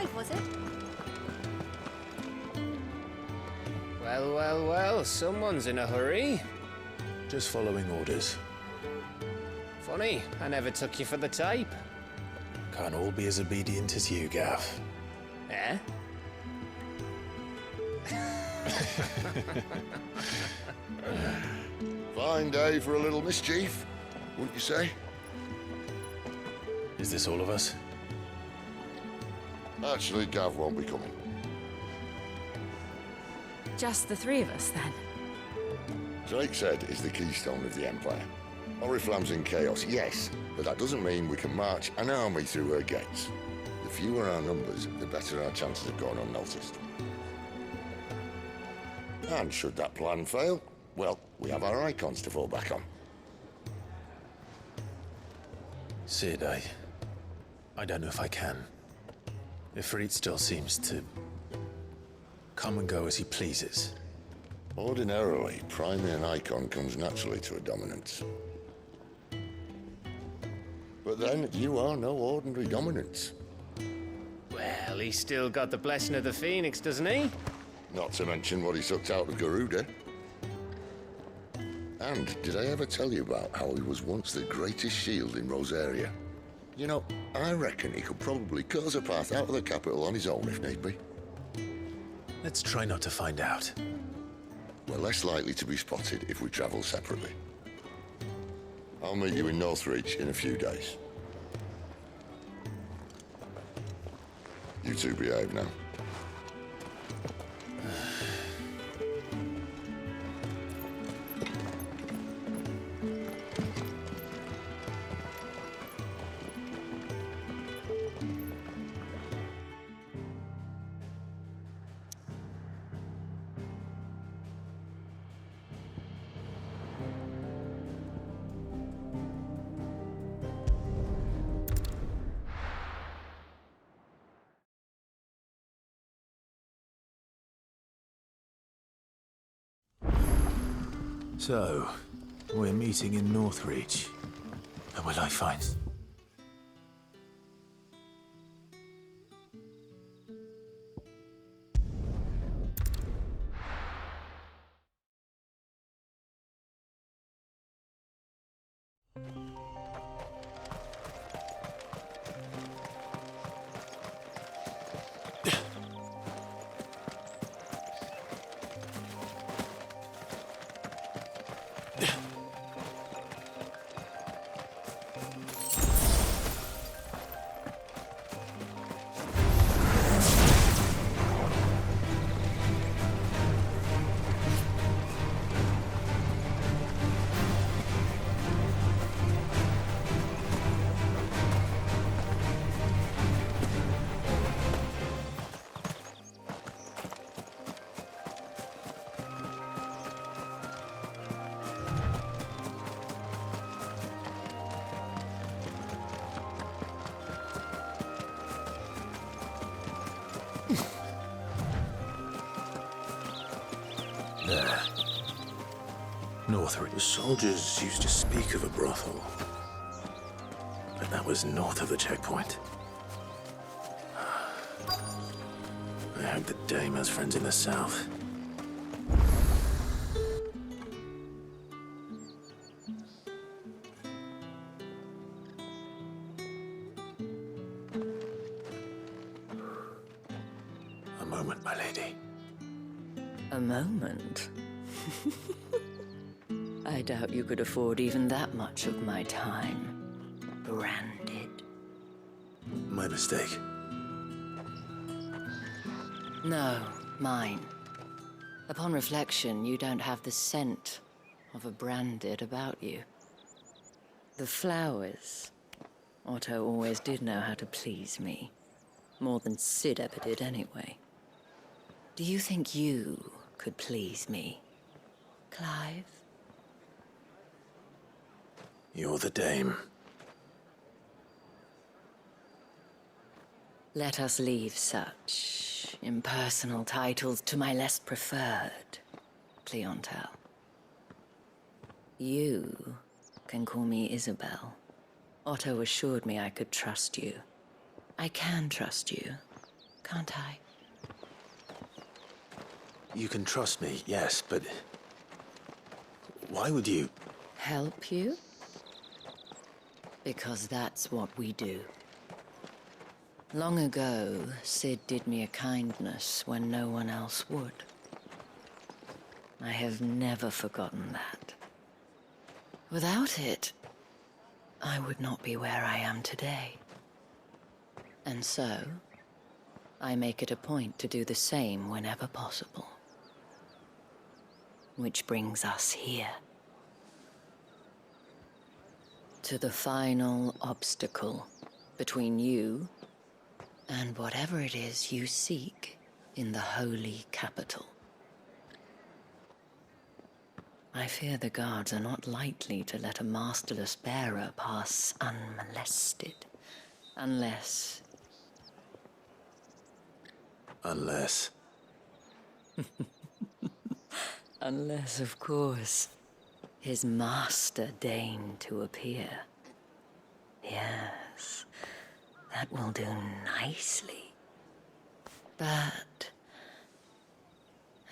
5, was it? Well, well, well, someone's in a hurry. Just following orders. Funny, I never took you for the type. Can't all be as obedient as you, Gav. Eh? Fine day for a little mischief, wouldn't you say? Is this all of us? Actually, Gav won't be coming. Just the 3 of us, then. Drake said is the keystone of the Empire. Oriflamme's in chaos, yes, but that doesn't mean we can march an army through her gates. The fewer our numbers, the better our chances of going unnoticed. And should that plan fail, well, we have our icons to fall back on. Sid, I don't know if I can. Ifrit still seems to come and go as he pleases. Ordinarily, priming an icon comes naturally to a dominance. But then, you are no ordinary dominance. Well, he's still got the blessing of the Phoenix, doesn't he? Not to mention what he sucked out of Garuda. And did I ever tell you about how he was once the greatest shield in Rosaria? You know, I reckon he could probably cut us a path out of the capital on his own if need be. Let's try not to find out. We're less likely to be spotted if we travel separately. I'll meet you in Northreach in a few days. You two behave now. So, we're meeting in Northreach. Who will I find? There. Northreach. The soldiers used to speak of a brothel, but that was north of the checkpoint. I hope the dame has friends in the south. A moment, my lady. A moment? I doubt you could afford even that much of my time. Branded. My mistake. No, mine. Upon reflection, you don't have the scent of a branded about you. The flowers. Otto always did know how to please me. More than Sid ever did anyway. Do you think you could please me, Clive? You're the dame. Let us leave such impersonal titles to my less preferred clientele. You can call me Isabel. Otto assured me I could trust you. I can trust you. can't I? You can trust me, yes, but... why would you? Help you? Because that's what we do. Long ago, Sid did me a kindness when no one else would. I have never forgotten that. Without it, I would not be where I am today. And so, I make it a point to do the same whenever possible. Which brings us here. To the final obstacle between you and whatever it is you seek in the holy capital. I fear the guards are not likely to let a masterless bearer pass unmolested. Unless... Unless... Unless, of course, his master deigned to appear. Yes, that will do nicely. But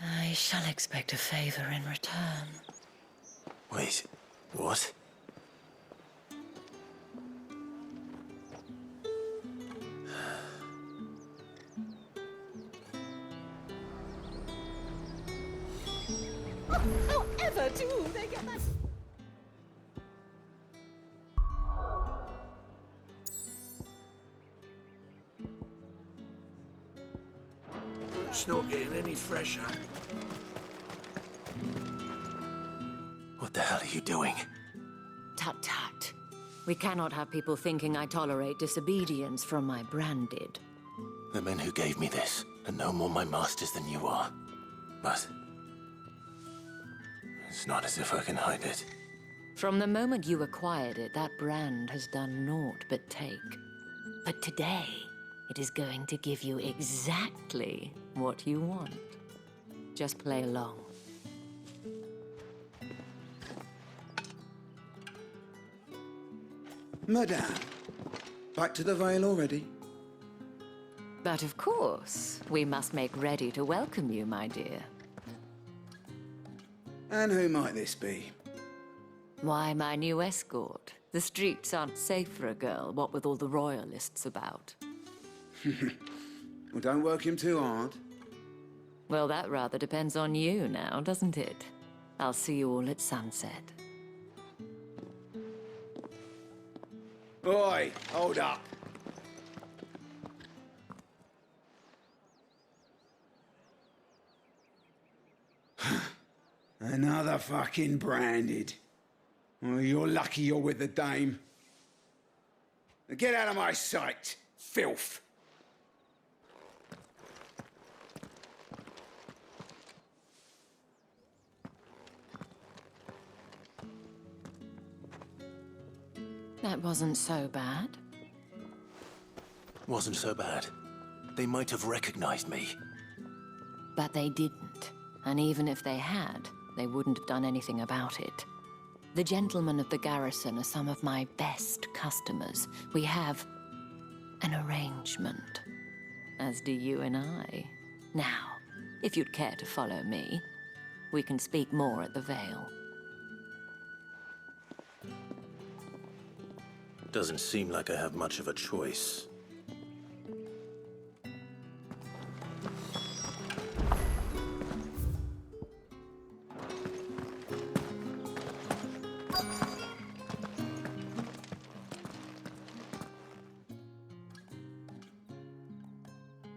I shall expect a favor in return. Wait, what? However do they get that? It's not getting any fresher. What the hell are you doing? Tut tut. We cannot have people thinking I tolerate disobedience from my branded. The men who gave me this are no more my masters than you are. But... it's not as if I can hide it. From the moment you acquired it, that brand has done naught but take. But today, it is going to give you exactly what you want. Just play along. Madame, back to the Vale already? But of course, we must make ready to welcome you, my dear. And who might this be? Why, my new escort. The streets aren't safe for a girl, what with all the royalists about. Well, don't work him too hard. Well, that rather depends on you now, doesn't it? I'll see you all at sunset. Oi, hold up. Another fucking branded. Well, you're lucky you're with the dame. Now get out of my sight, filth. That wasn't so bad. Wasn't so bad. They might have recognized me. But they didn't. And even if they had, they wouldn't have done anything about it. The gentlemen of the garrison are some of my best customers. We have an arrangement, as do you and I. Now, if you'd care to follow me, we can speak more at the Vale. Doesn't seem like I have much of a choice.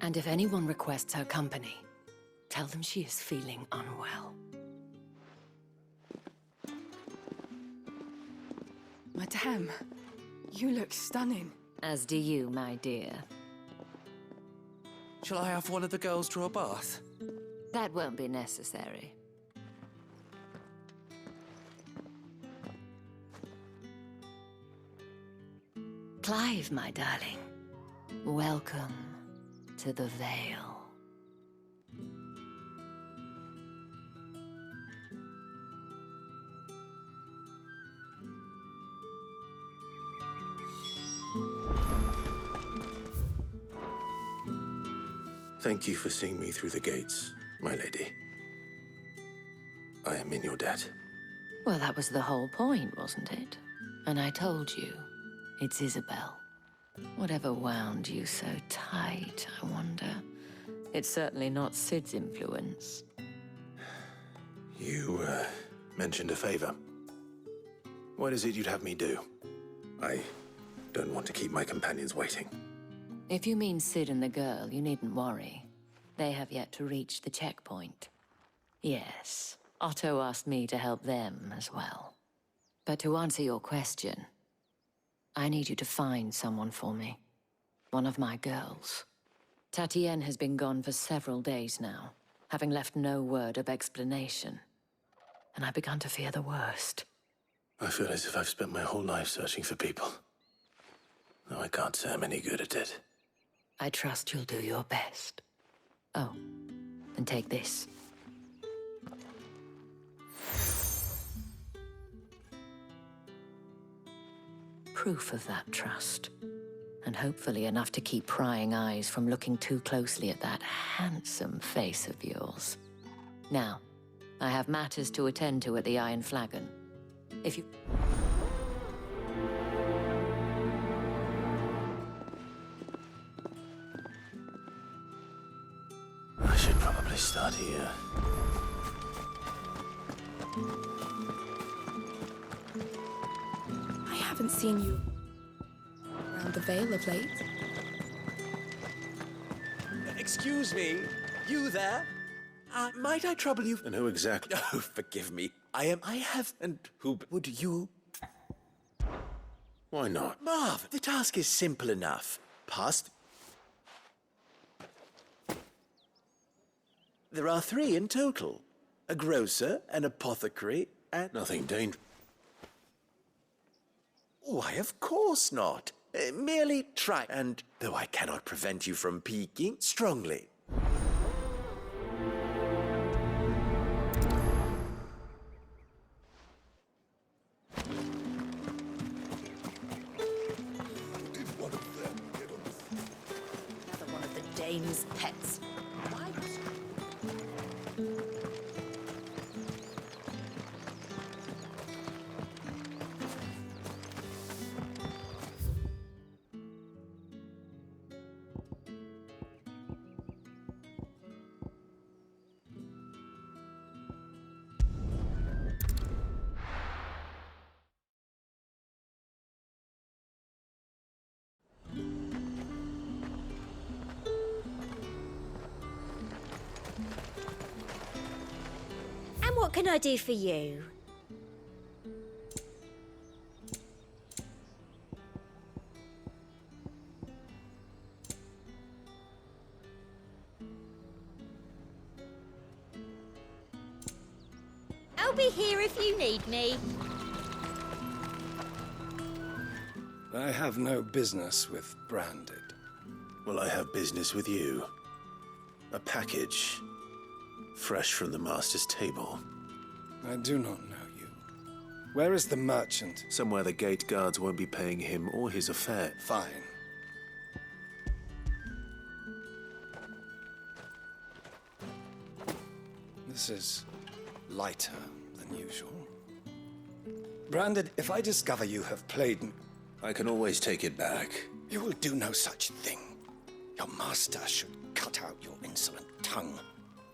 And if anyone requests her company, tell them she is feeling unwell. Madame, you look stunning. As do you, my dear. Shall I have one of the girls draw a bath? That won't be necessary. Clive, my darling. Welcome to the Vale. Thank you for seeing me through the gates, my lady. I am in your debt. Well, that was the whole point, wasn't it? And I told you, it's Isabel. Whatever wound you so tight, I wonder. It's certainly not Sid's influence. You, mentioned a favor. What is it you'd have me do? I don't want to keep my companions waiting. If you mean Sid and the girl, you needn't worry. They have yet to reach the checkpoint. Yes, Otto asked me to help them as well. But to answer your question, I need you to find someone for me. One of my girls. Tatienne has been gone for several days now, having left no word of explanation. And I've begun to fear the worst. I feel as if I've spent my whole life searching for people. Though I can't say I'm any good at it. I trust you'll do your best. Oh, and take this. Proof of that trust. And hopefully enough to keep prying eyes from looking too closely at that handsome face of yours. Now, I have matters to attend to at the Iron Flagon. If you... I should probably start here. I haven't seen you around the Vale of late. Excuse me, you there? Might I trouble you? And who exactly? Oh, forgive me. I have, and who would you? Why not? Marv, the task is simple enough. Past. There are 3 in total. A grocer, an apothecary, and... Nothing dangerous. Why, of course not. Merely try, and though I cannot prevent you from peeking, strongly. Another one of the Dane's pets. Why? And what can I do for you? I'll be here if you need me. I have no business with Branded. Well, I have business with you. A package. Fresh from the master's table. I do not know you. Where is the merchant? Somewhere the gate guards won't be paying him or his affair. Fine. This is lighter than usual. Branded, if I discover you have played me... I can always take it back. You will do no such thing. Your master should cut out your insolent tongue.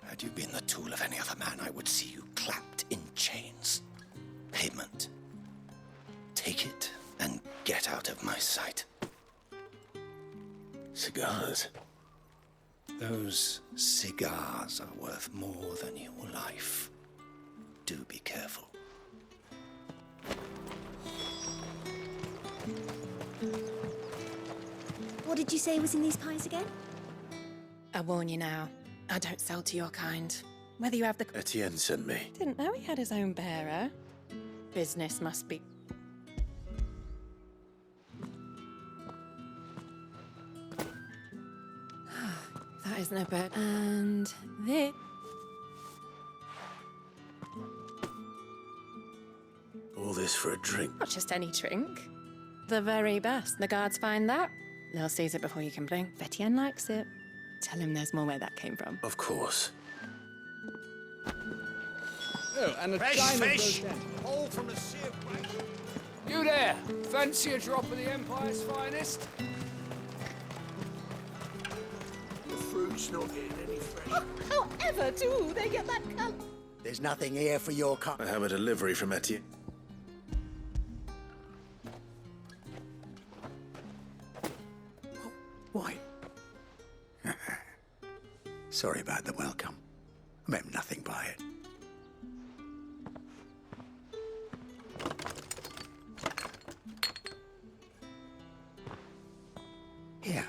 Had you been the tool of any other man, I would see you clapped in chains. Payment. Take it and get out of my sight. Cigars? Those cigars are worth more than your life. Do be careful. What did you say was in these pies again? I warn you now, I don't sell to your kind. Whether you have the... Etienne sent me. Didn't know he had his own bearer. Business must be... That isn't a bad... And this... All this for a drink. Not just any drink. The very best. The guards find that. They'll seize it before you can blink. Etienne likes it. Tell him there's more where that came from. Of course. Oh, and a Fresh chime of fish! those- All from the sea of grace. You there! Fancy a drop of the Empire's finest? The fruit's not getting any fresh. However, do they get that colour? There's nothing here for your I have a delivery from Etienne. Why? Sorry about the welcome. I meant nothing by it. Here.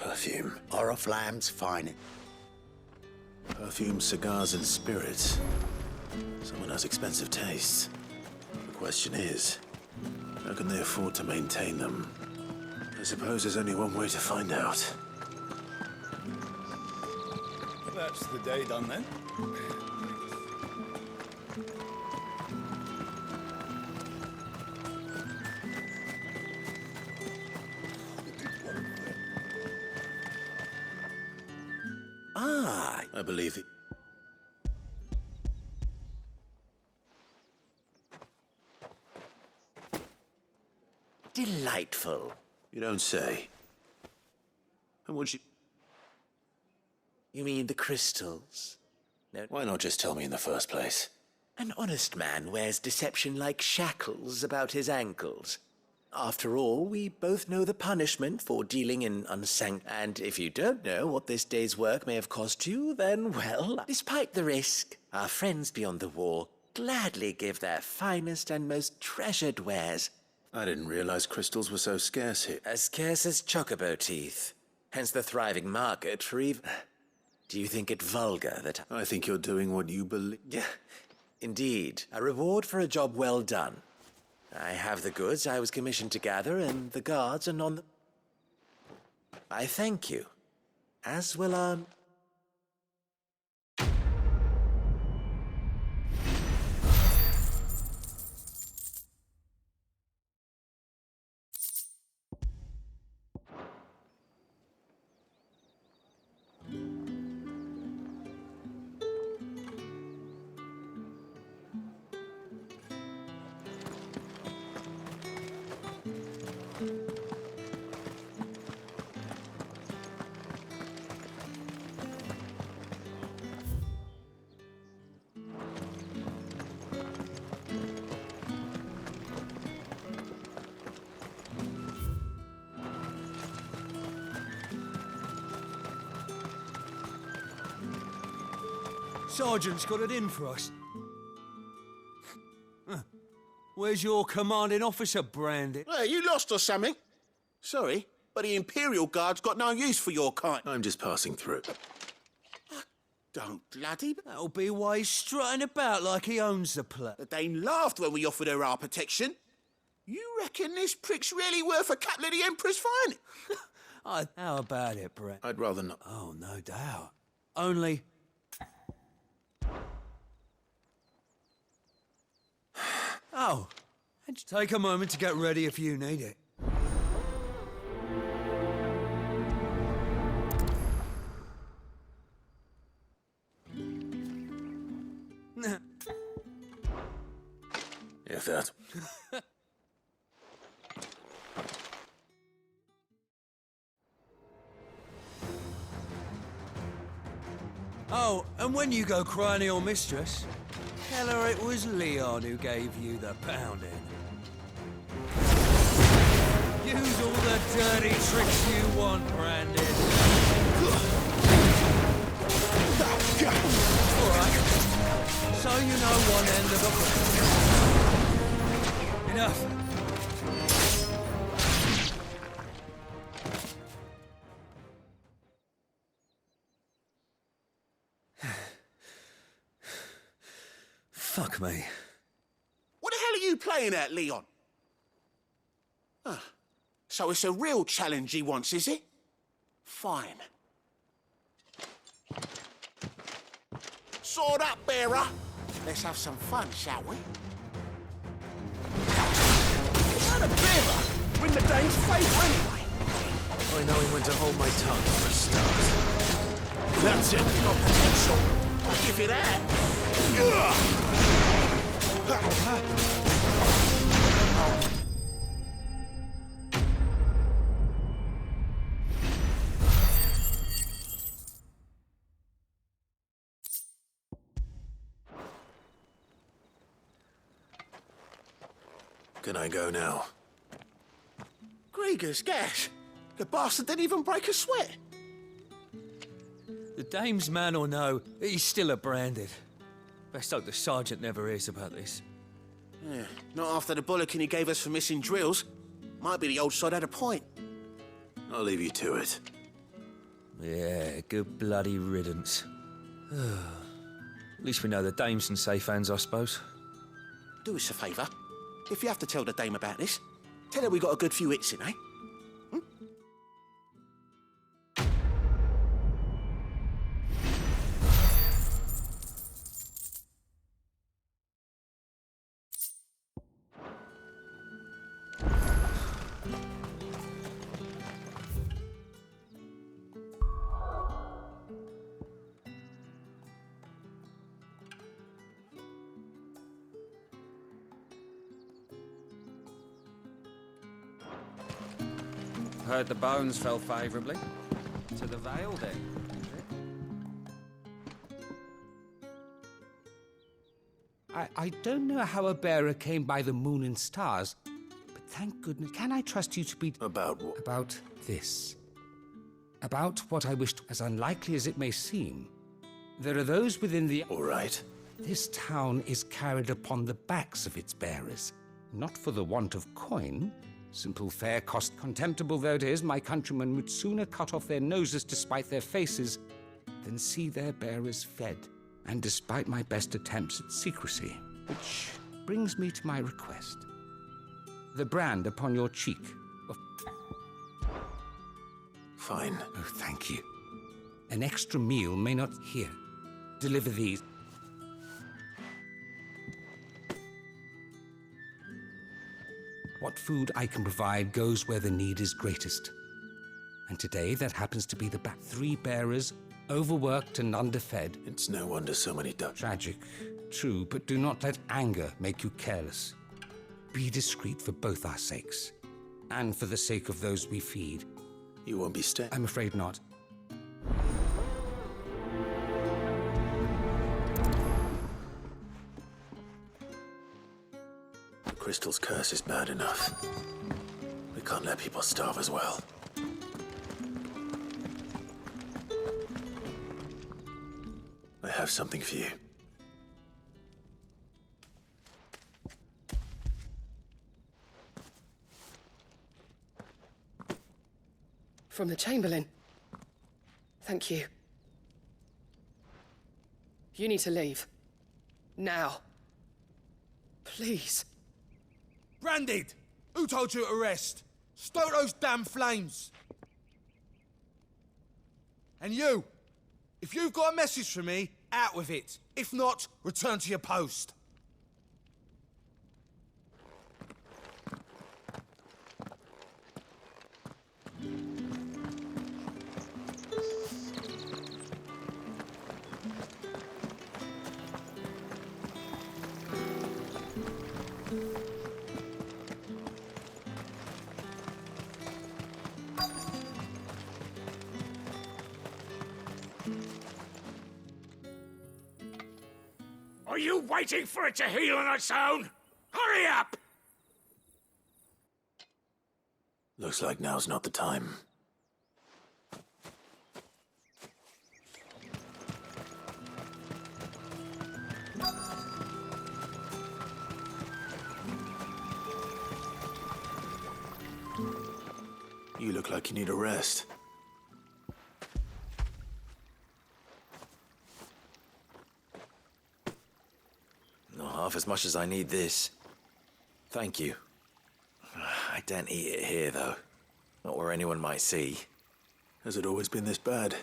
Perfume. Oriflamme's finest. Perfume, cigars, and spirits. Someone has expensive tastes. The question is, how can they afford to maintain them? I suppose there's only one way to find out. That's the day done then. I believe it. Delightful. You don't say. And would you... You mean the crystals? No. Why not just tell me in the first place? An honest man wears deception like shackles about his ankles. After all, we both know the punishment for dealing in and if you don't know what this day's work may have cost you, then, well, despite the risk, our friends beyond the wall gladly give their finest and most treasured wares. I didn't realize crystals were so scarce here. As scarce as chocobo teeth. Hence the thriving market for even... Do you think it vulgar that... I think you're doing what you believe. Yeah, indeed. A reward for a job well done. I have the goods I was commissioned to gather, and the guards are none... I thank you. As will our... Sergeant's got it in for us. Where's your commanding officer, Brandy? Well, you lost or something? Sorry, but the Imperial Guard's got no use for your kind. I'm just passing through. Don't bloody... That'll be why he's strutting about like he owns the place. The Dane laughed when we offered her our protection. You reckon this prick's really worth a couple of the Emperor's finest? How about it, Brett? I'd rather not. Oh, no doubt. Only... Oh, and take a moment to get ready if you need it. If that... Oh, and when you go crying to your mistress, tell her it was Leon who gave you the pounding. Use all the dirty tricks you want, Brandon. All right. So you know one end of the plan. Enough. Fuck me. What the hell are you playing at, Leon? So it's a real challenge he wants, is it? Fine. Sword up, bearer. Let's have some fun, shall we? What a bit! Dame's favour anyway? By knowing when to hold my tongue for a start. That's it. Got potential. I'll give you that. Can I go now? Grieger's gas. The bastard didn't even break a sweat. The dame's man or no, he's still a branded. Best hope the sergeant never hears about this. Yeah, not after the bollocking he gave us for missing drills. Might be the old sod had a point. I'll leave you to it. Yeah, good bloody riddance. At least we know the dame's in safe hands, I suppose. Do us a favour. If you have to tell the dame about this, tell her we got a good few hits in, eh? Heard the bones fell favourably. To the Vale, then. I don't know how a bearer came by the moon and stars, but thank goodness. Can I trust you to be... About what? About this. About what I wished, as unlikely as it may seem. There are those within the... All right. This town is carried upon the backs of its bearers, not for the want of coin. Simple fare cost contemptible though it is, my countrymen would sooner cut off their noses to spite their faces than see their bearers fed. And despite my best attempts at secrecy, which brings me to my request. The brand upon your cheek. Fine. Oh, thank you. An extra meal may not... Here, deliver these. What food I can provide goes where the need is greatest. And today, that happens to be the 3 bearers, overworked and underfed. It's no wonder so many Dutch. Tragic, true, but do not let anger make you careless. Be discreet for both our sakes, and for the sake of those we feed. You won't be staying? I'm afraid not. Crystal's curse is bad enough. We can't let people starve as well. I have something for you. From the Chamberlain. Thank you. You need to leave. Now. Please. Branded! Who told you to rest? Stoke those damn flames! And you! If you've got a message for me, out with it. If not, return to your post. Are you waiting for it to heal on its own? Hurry up! Looks like now's not the time. You look like you need a rest. Not half as much as I need this. Thank you. I don't eat it here, though. Not where anyone might see. Has it always been this bad?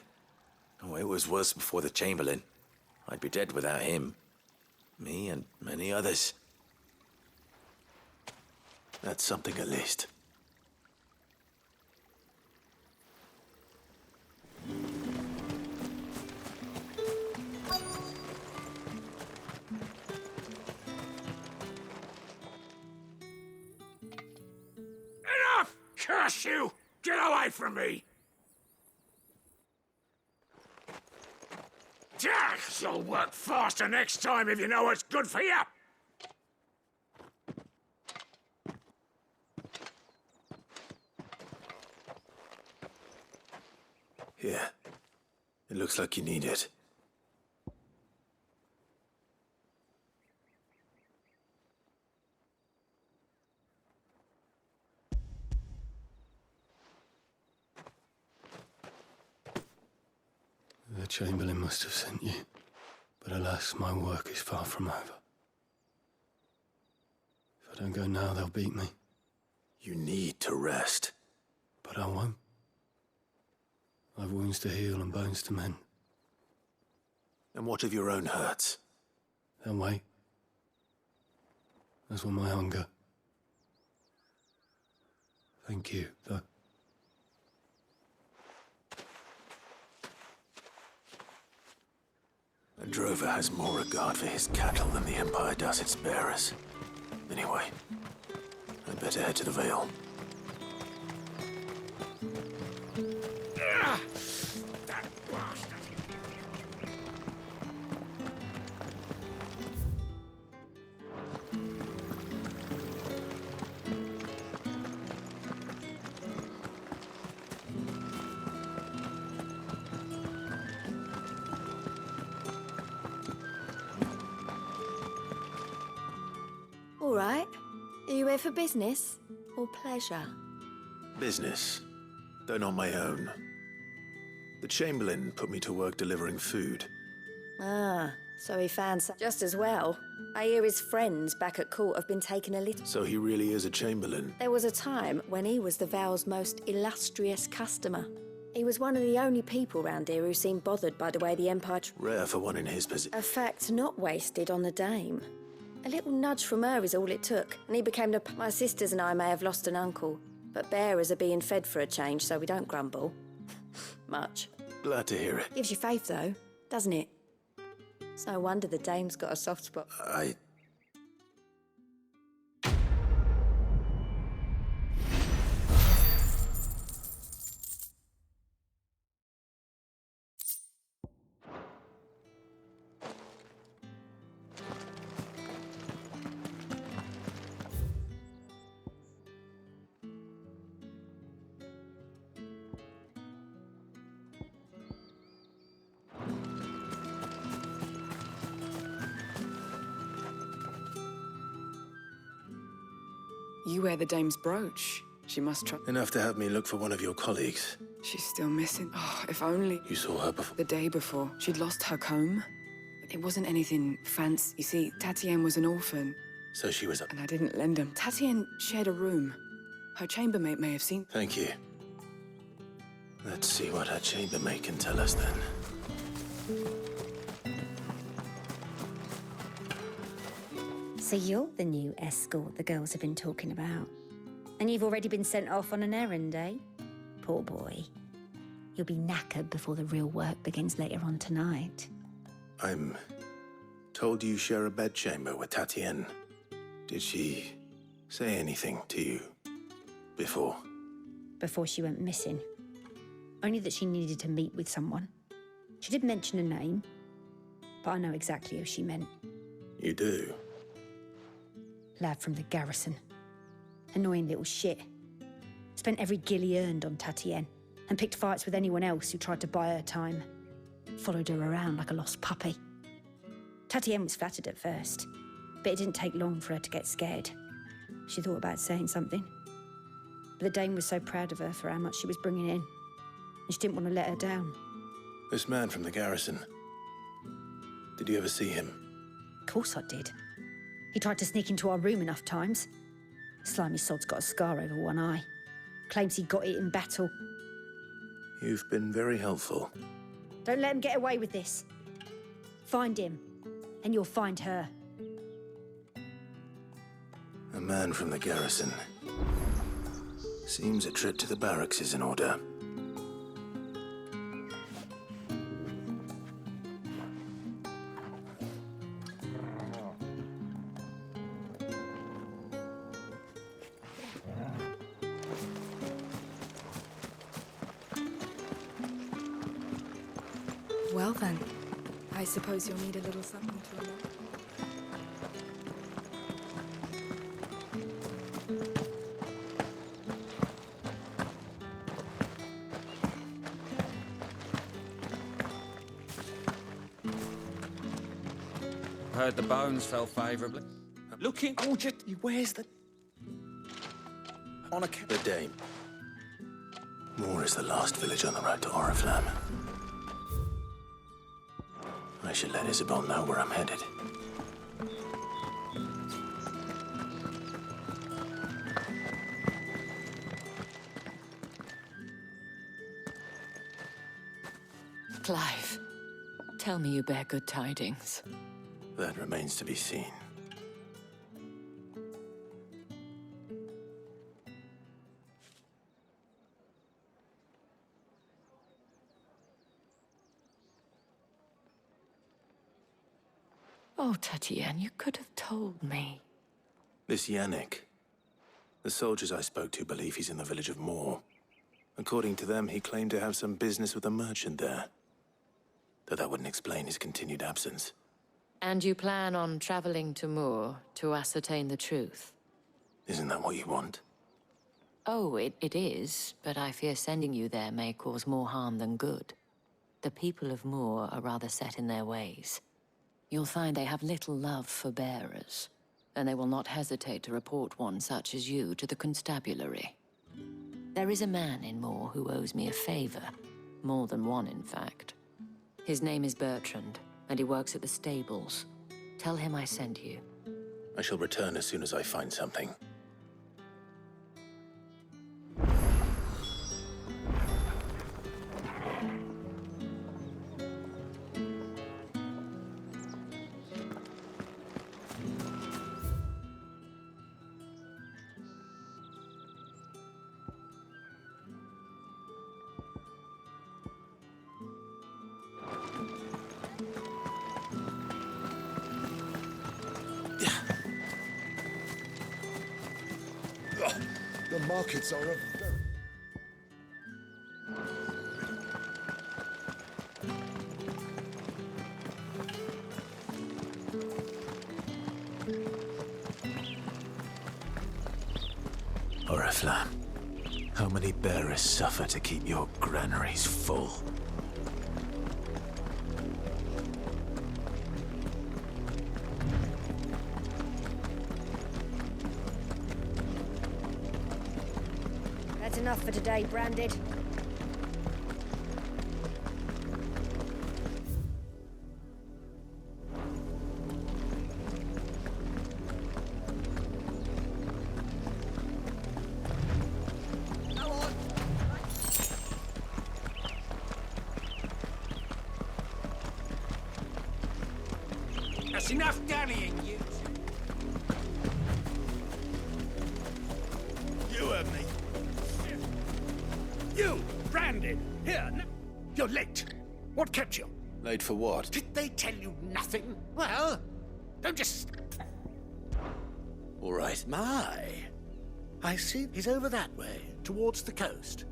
Oh, it was worse before the Chamberlain. I'd be dead without him. Me and many others. That's something at least. Curse you! Get away from me! You'll work faster next time if you know what's good for you! Here. It looks like you need it. The Chamberlain must have sent you, but alas, my work is far from over. If I don't go now, they'll beat me. You need to rest. But I won't. I've wounds to heal and bones to mend. And what of your own hurts? They'll wait. As will my hunger. Thank you, though. A drover has more regard for his cattle than the Empire does its bearers. Anyway, I'd better head to the Vale. That bastard! All right. Are you here for business or pleasure? Business, though not my own. The Chamberlain put me to work delivering food. Ah, so he found some. Just as well. I hear his friends back at court have been taking a little. So he really is a Chamberlain. There was a time when he was the Vale's most illustrious customer. He was one of the only people round here who seemed bothered by the way the Empire... Rare for one in his position. A fact not wasted on the dame. A little nudge from her is all it took, and he became the... My sisters and I may have lost an uncle, but bearers are being fed for a change, so we don't grumble. Much. Glad to hear it. Gives you faith, though, doesn't it? It's no wonder the dame's got a soft spot. You wear the dame's brooch. She must try. Enough to have me look for one of your colleagues. She's still missing. Oh, if only. You saw her before? The day before. She'd lost her comb. It wasn't anything fancy. You see, Tatienne was an orphan. So she was up. And I didn't lend him. Tatienne shared a room. Her chambermaid may have seen. Thank you. Let's see what her chambermaid can tell us then. So you're the new escort the girls have been talking about. And you've already been sent off on an errand, eh? Poor boy. You'll be knackered before the real work begins later on tonight. I'm told you share a bedchamber with Tatienne. Did she say anything to you before? Before she went missing. Only that she needed to meet with someone. She did mention a name, but I know exactly who she meant. You do? Lad from the garrison. Annoying little shit. Spent every guil he earned on Tatienne, and picked fights with anyone else who tried to buy her time. Followed her around like a lost puppy. Tatienne was flattered at first, but it didn't take long for her to get scared. She thought about saying something. But the dame was so proud of her for how much she was bringing in, and she didn't want to let her down. This man from the garrison. Did you ever see him? Of course I did. He tried to sneak into our room enough times. Slimy sod's got a scar over one eye. Claims he got it in battle. You've been very helpful. Don't let him get away with this. Find him, and you'll find her. A man from the garrison. Seems a trip to the barracks is in order. Well then, I suppose you'll need a little something to remember. Heard the bones fell favourably. Looking, where's the... On a... The Dame. Moor is the last village on the road to Oriflamme. I should let Isabel know where I'm headed. Clive, tell me you bear good tidings. That remains to be seen. Oh, Tatienne, you could have told me. This Yannick. The soldiers I spoke to believe he's in the village of Moor. According to them, he claimed to have some business with a merchant there. Though that wouldn't explain his continued absence. And you plan on traveling to Moor to ascertain the truth? Isn't that what you want? Oh, it is, but I fear sending you there may cause more harm than good. The people of Moor are rather set in their ways. You'll find they have little love for bearers, and they will not hesitate to report one such as you to the constabulary. There is a man in Moor who owes me a favor. More than one, in fact. His name is Bertrand, and he works at the stables. Tell him I sent you. I shall return as soon as I find something. The markets are a very... Oriflamme, how many bearers suffer to keep your granaries full? That's enough for today, Branded. That's enough dallying, you. You heard me. You, Branded, here. You're late. What kept you? Late for what? Did they tell you nothing? Well, don't just... All right. My. I see he's over that way, towards the coast.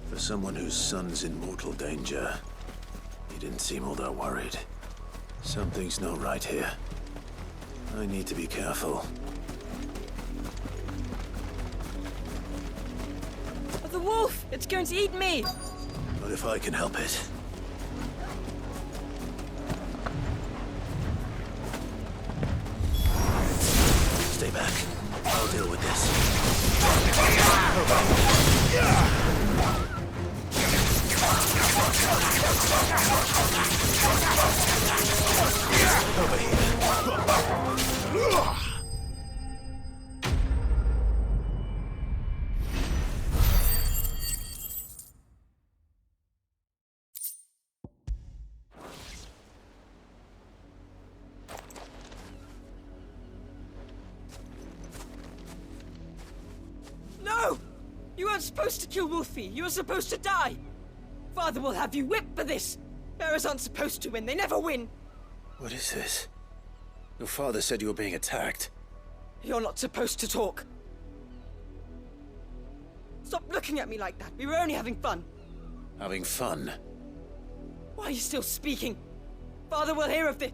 For someone whose son's in mortal danger, he didn't seem all that worried. Something's not right here. I need to be careful. The wolf! It's going to eat me! But if I can help it. Stay back. I'll deal with this. Over here. No! You weren't supposed to kill Wolfie. You were supposed to die. Father will have you whipped for this. Bearers aren't supposed to win. They never win. What is this? Your father said you were being attacked. You're not supposed to talk. Stop looking at me like that. We were only having fun. Having fun? Why are you still speaking? Father will hear of this.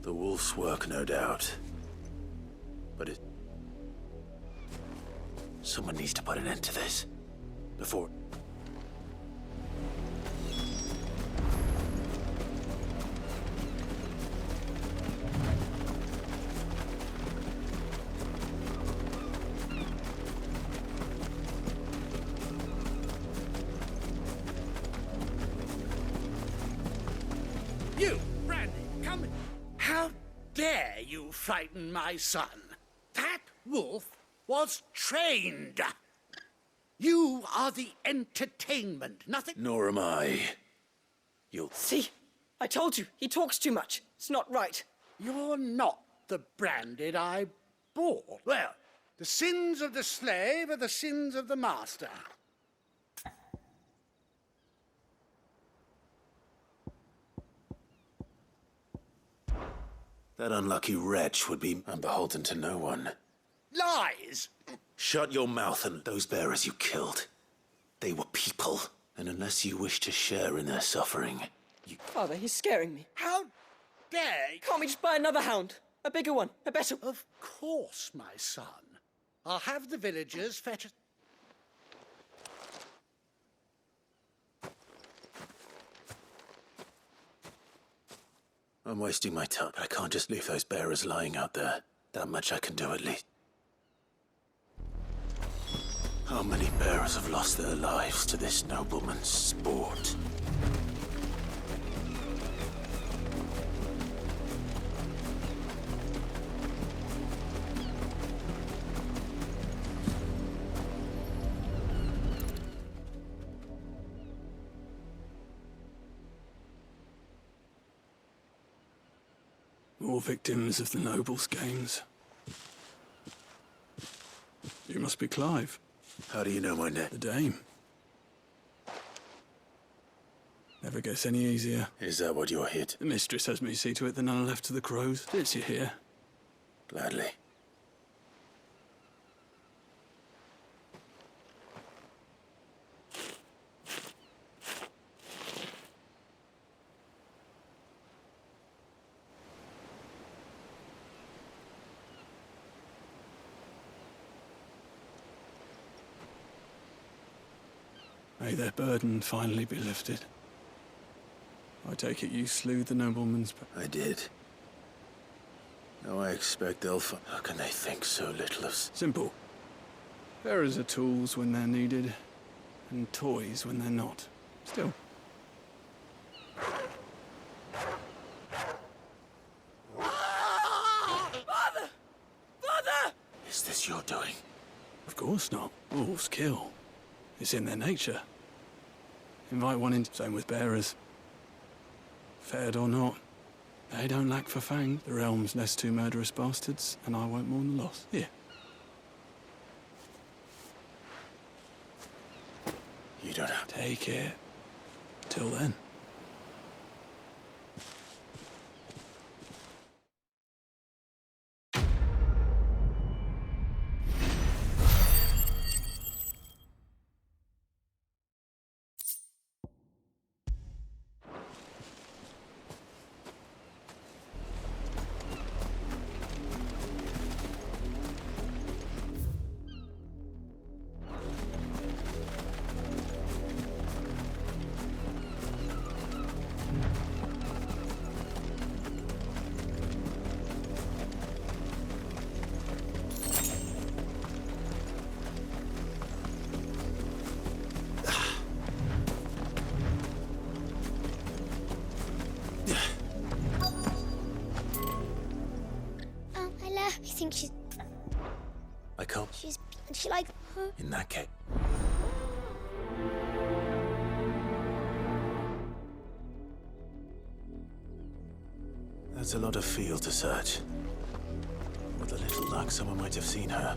The wolf's work, no doubt. But it... Someone needs to put an end to this. Before... You, Brandy, come in. How dare you frighten my son? That wolf was trained. You are the entertainment, nothing... Nor am I. You'll... See? I told you, he talks too much. It's not right. You're not the branded I bought. Well, the sins of the slave are the sins of the master. That unlucky wretch would be unbeholden to no one. Lies! Shut your mouth and those bearers you killed. They were people, and unless you wish to share in their suffering, you... Father, he's scaring me. How dare you? Can't we just buy another hound? A bigger one, a better... Of course, my son. I'll have the villagers fetch us... I'm wasting my time. I can't just leave those bearers lying out there. That much I can do at least. How many bearers have lost their lives to this nobleman's sport? More victims of the nobles' games. You must be Clive. How do you know my name? The Dame. Never gets any easier. Is that what you're here to... The mistress has me see to it that none are left to the crows. It's you here. Gladly. May their burden finally be lifted. I take it you slew the nobleman's... I did. Now I expect they'll... How can they think so little of... Simple. Bearers are tools when they're needed, and toys when they're not. Still. Father! Father! Is this your doing? Of course not. Wolves kill. It's in their nature. Invite one in, same with bearers. Fed or not, they don't lack for fang. The realm's less two murderous bastards, and I won't mourn the loss. Here. You don't have to. Take it. Till then. I think she's... I can't. She like... Huh? In that case... That's a lot of field to search. With a little luck, someone might have seen her.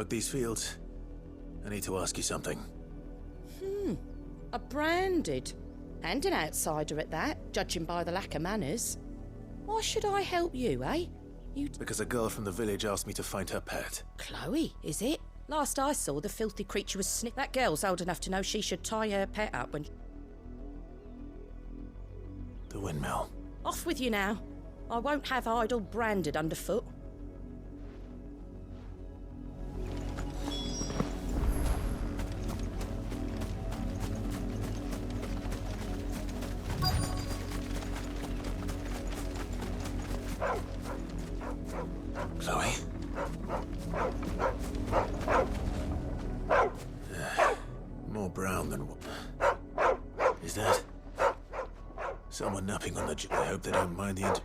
work these fields. I need to ask you something. A branded. And an outsider at that, judging by the lack of manners. Why should I help you, eh? Because a girl from the village asked me to find her pet. Chloe, is it? Last I saw, the filthy creature was That girl's old enough to know she should tie her pet up when... The windmill. Off with you now. I won't have idle branded underfoot. Chloe? More brown than... Is that... someone napping on the... I hope they don't mind the...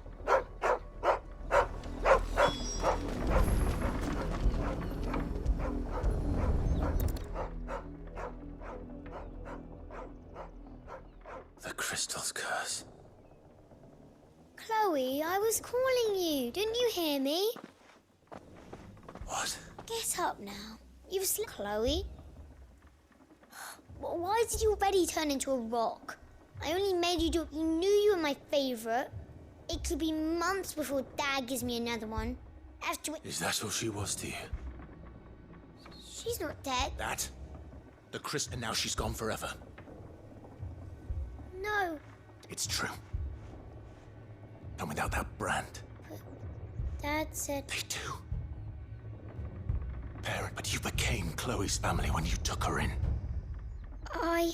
The crystal's curse. Chloe, I was calling you. Didn't you hear me? What? Get up now. You've slept, Chloe. Why did you already turn into a rock? I only made you do it. You knew you were my favourite. It could be months before Dad gives me another one. After it... Is that all she was to you? She's not dead. That? The Chris, and now she's gone forever. No. It's true. And without that brand. Dad said... They do. Parent, but you became Chloe's family when you took her in. I...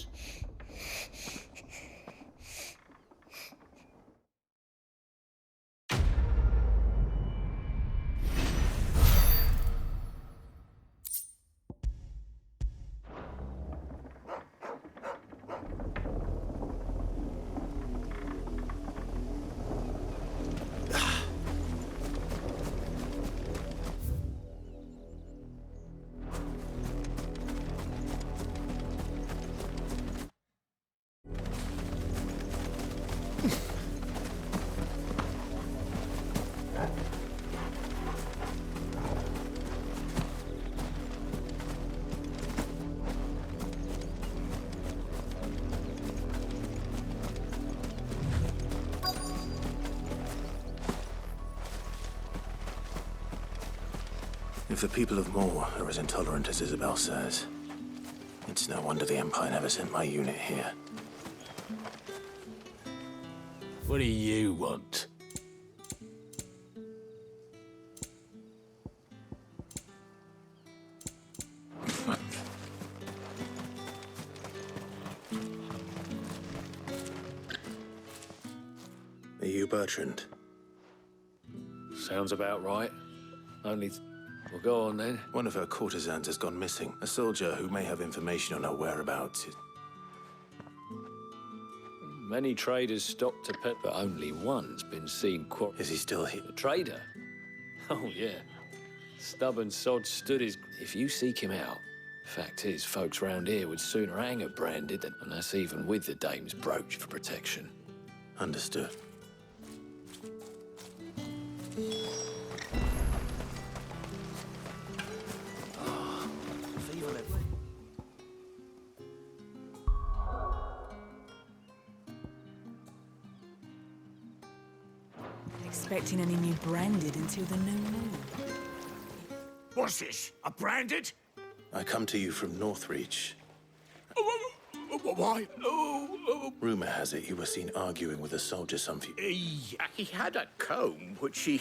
If the people of Moor are as intolerant as Isabel says, it's no wonder the Empire never sent my unit here. What do you want? Are you Bertrand? Sounds about right. Only... Well, go on then. One of her courtesans has gone missing. A soldier who may have information on her whereabouts. Many traders stopped to pet, but only one's been seen Is he still here? A trader? Oh, yeah. Stubborn sod stood his... If you seek him out, fact is, folks round here would sooner hang a branded than... And that's even with the dame's brooch for protection. Understood. Expecting any new branded until the new moon. What's this? A branded? I come to you from Northreach. Why? Rumor has it you were seen arguing with a soldier some few... He had a comb, which he...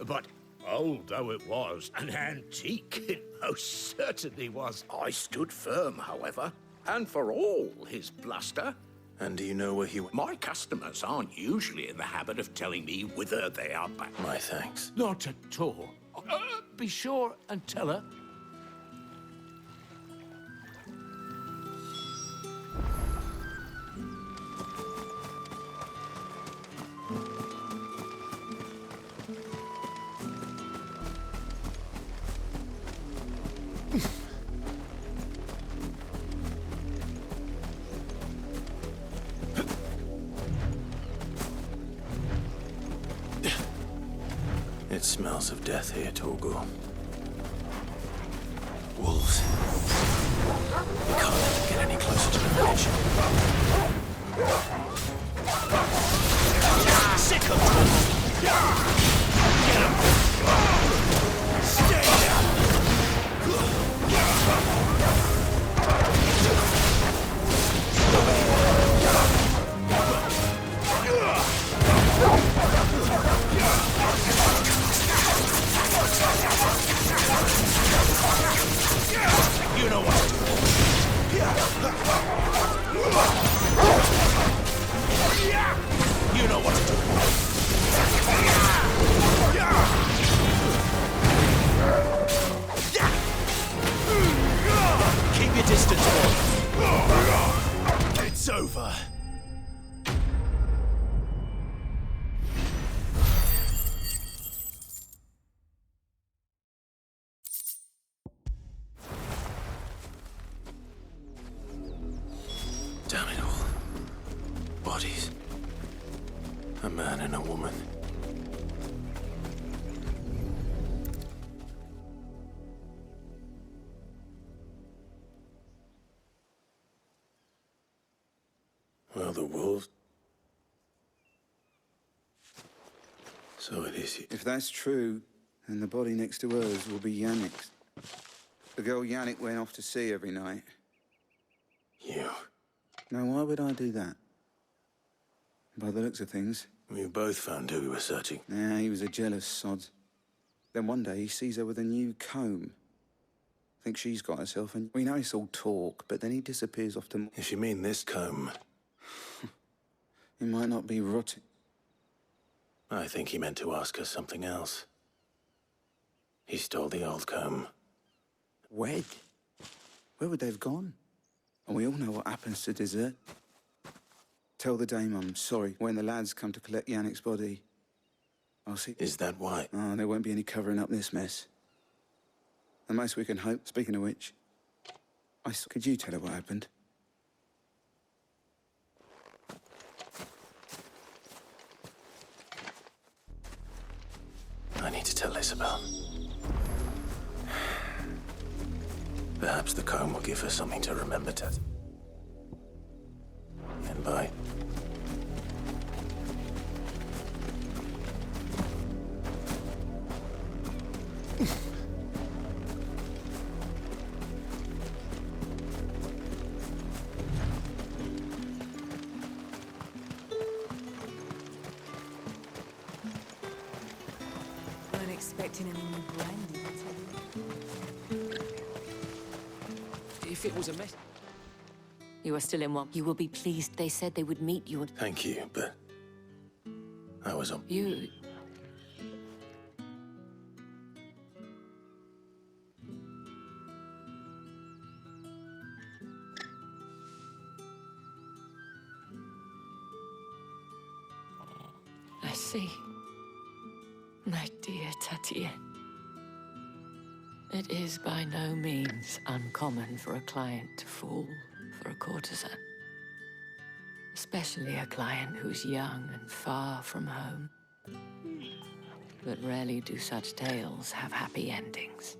But old though it was, an antique it most certainly was. I stood firm, however, and for all his bluster... And do you know where he... My customers aren't usually in the habit of telling me whither they are back. My thanks. Not at all. Be sure and tell her. It smells of death here, Torgor. bitch! Sick of trouble! Get him! Stay down! You know what to do. You know what to do. Keep your distance, boy. It's over. Damn it all. Bodies. A man and a woman. Well, the wolves... So it is you. If that's true, then the body next to hers will be Yannick's. The girl Yannick went off to see every night. You. Now, why would I do that? By the looks of things. We both found who we were searching. Yeah, he was a jealous sod. Then one day he sees her with a new comb. Thinks she's got herself, and we know it's all talk, but then he disappears off to... If you mean this comb... He might not be rotting. I think he meant to ask us something else. He stole the old comb. Wed? Where would they have gone? And we all know what happens to dessert. Tell the dame I'm sorry. When the lads come to collect Yannick's body, I'll see... Is that why? Oh, there won't be any covering up this mess. The most we can hope, speaking of which... Could you tell her what happened? I need to tell Isabel. Perhaps the comb will give her something to remember, Ted. And bye. Weren't expecting any new brandy. If it was a mess... You are still in one. You will be pleased. They said they would meet you. Thank you, but... I was on... You... I see. My dear Tatienne. It is by no means uncommon for a client to fall for a courtesan. Especially a client who's young and far from home. But rarely do such tales have happy endings.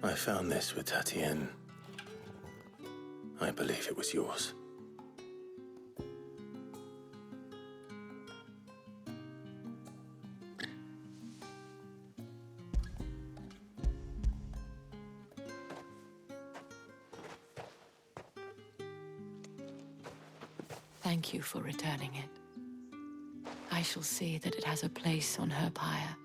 I found this with Tatienne. I believe it was yours. Thank you for returning it. I shall see that it has a place on her pyre.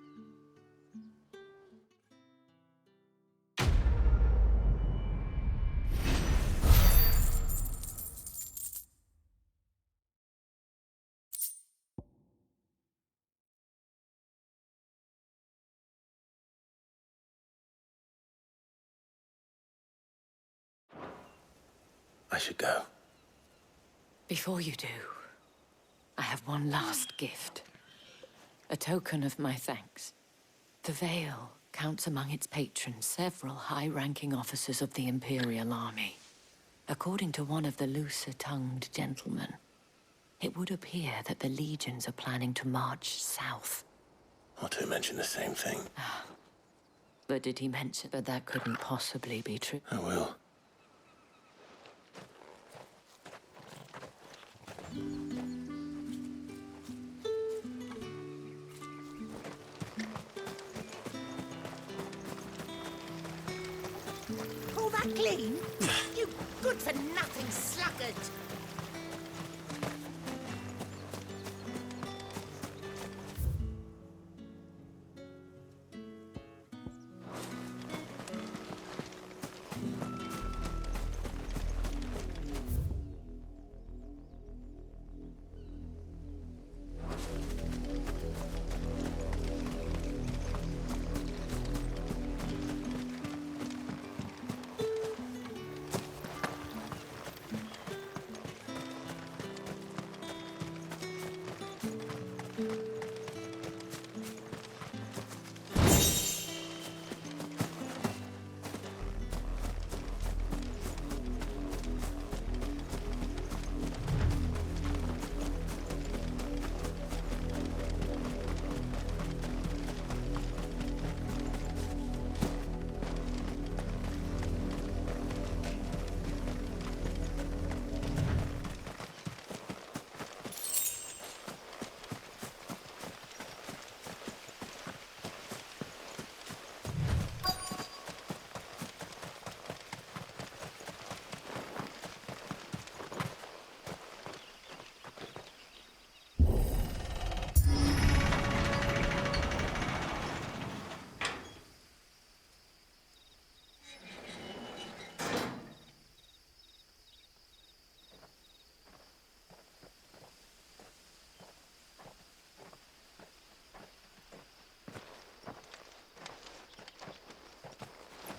I should go. Before you do, I have one last gift. A token of my thanks. The Vale counts among its patrons several high-ranking officers of the Imperial Army. According to one of the looser-tongued gentlemen, it would appear that the legions are planning to march south. Otto mentioned the same thing. But did he mention that that couldn't possibly be true? I will. clean? You good-for-nothing sluggard!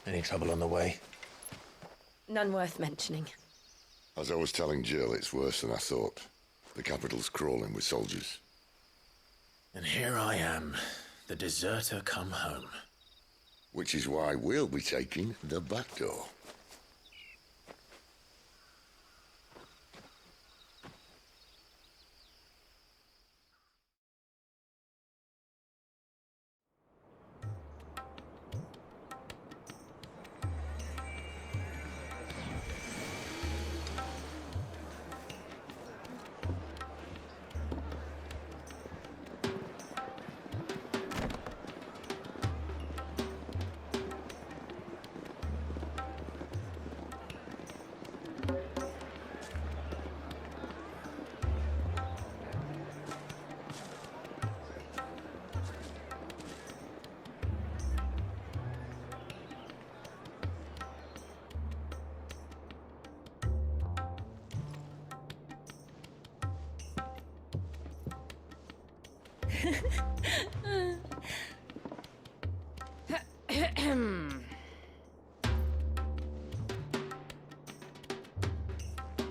Any trouble on the way? None worth mentioning. As I was telling Jill, it's worse than I thought. The capital's crawling with soldiers. And here I am, the deserter come home. Which is why we'll be taking the back door.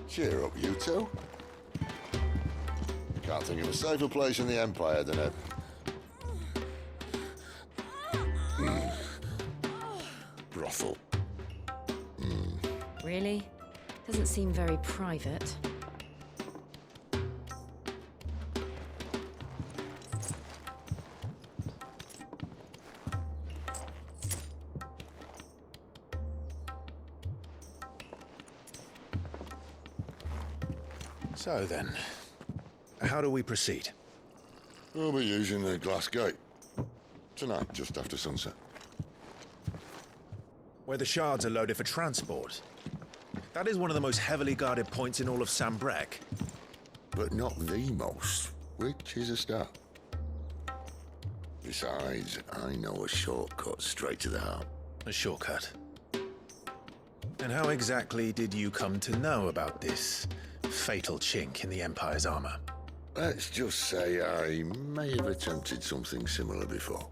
Cheer up, you two. Can't think of a safer place in the Empire than a... brothel. Really? Doesn't seem very private. So then, how do we proceed? We'll be using the glass gate. Tonight, just after sunset. Where the shards are loaded for transport. That is one of the most heavily guarded points in all of Sambrek. But not the most, which is a start. Besides, I know a shortcut straight to the heart. A shortcut? And how exactly did you come to know about this fatal chink in the Empire's armor? Let's just say I may have attempted something similar before.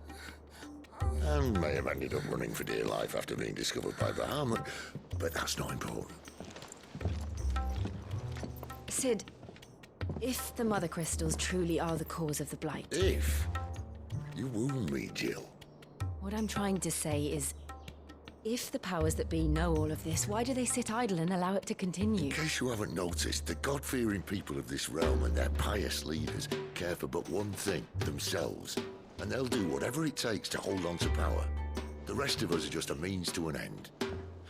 And may have ended up running for dear life after being discovered by Bahamut, but that's not important. Sid, if the Mother Crystals truly are the cause of the Blight... If? You wound me, Jill. What I'm trying to say is, if the powers that be know all of this, why do they sit idle and allow it to continue? In case you haven't noticed, the God-fearing people of this realm and their pious leaders care for but one thing, themselves. And they'll do whatever it takes to hold on to power. The rest of us are just a means to an end.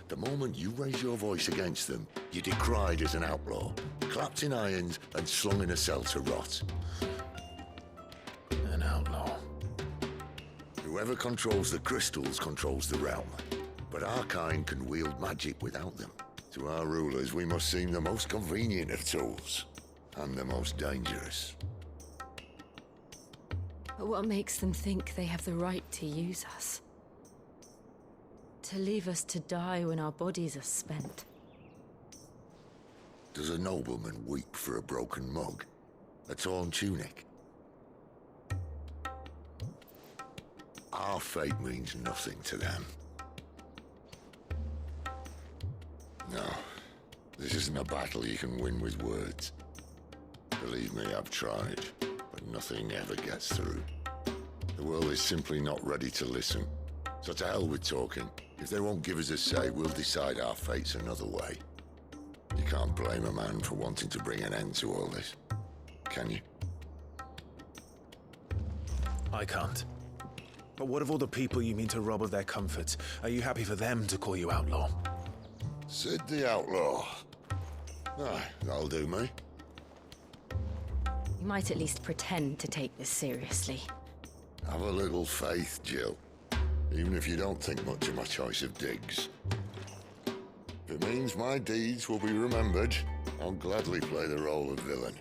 The moment you raise your voice against them, you're decried as an outlaw, clapped in irons and slung in a cell to rot. An outlaw. Whoever controls the crystals controls the realm. but our kind can wield magic without them. To our rulers, we must seem the most convenient of tools, and the most dangerous. But what makes them think they have the right to use us? To leave us to die when our bodies are spent? Does a nobleman weep for a broken mug? A torn tunic? Our fate means nothing to them. No, this isn't a battle you can win with words. Believe me, I've tried, but nothing ever gets through. The world is simply not ready to listen. So to hell with talking. If they won't give us a say, we'll decide our fates another way. You can't blame a man for wanting to bring an end to all this, can you? I can't. But what of all the people you mean to rob of their comforts? Are you happy for them to call you outlaw? Sid the Outlaw. Aye, that'll do me. You might at least pretend to take this seriously. Have a little faith, Jill. Even if you don't think much of my choice of digs. If it means my deeds will be remembered, I'll gladly play the role of villain.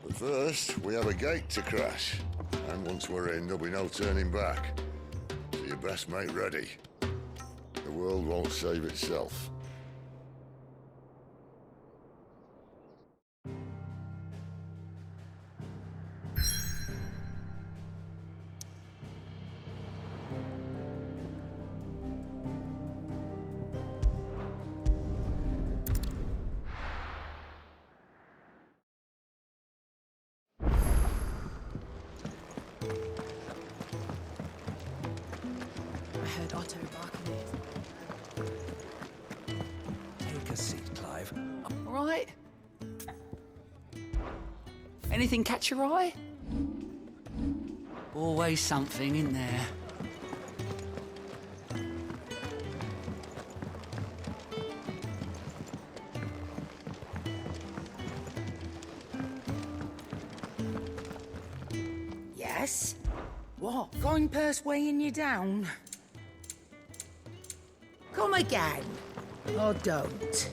But first, we have a gate to crash. And once we're in, there'll be no turning back. So you best make ready. The world won't save itself. I heard Otto barking it. Take a seat, Clive. All right. Anything catch your eye? Always something in there. Yes? What? Coin purse weighing you down? Come again. Or don't.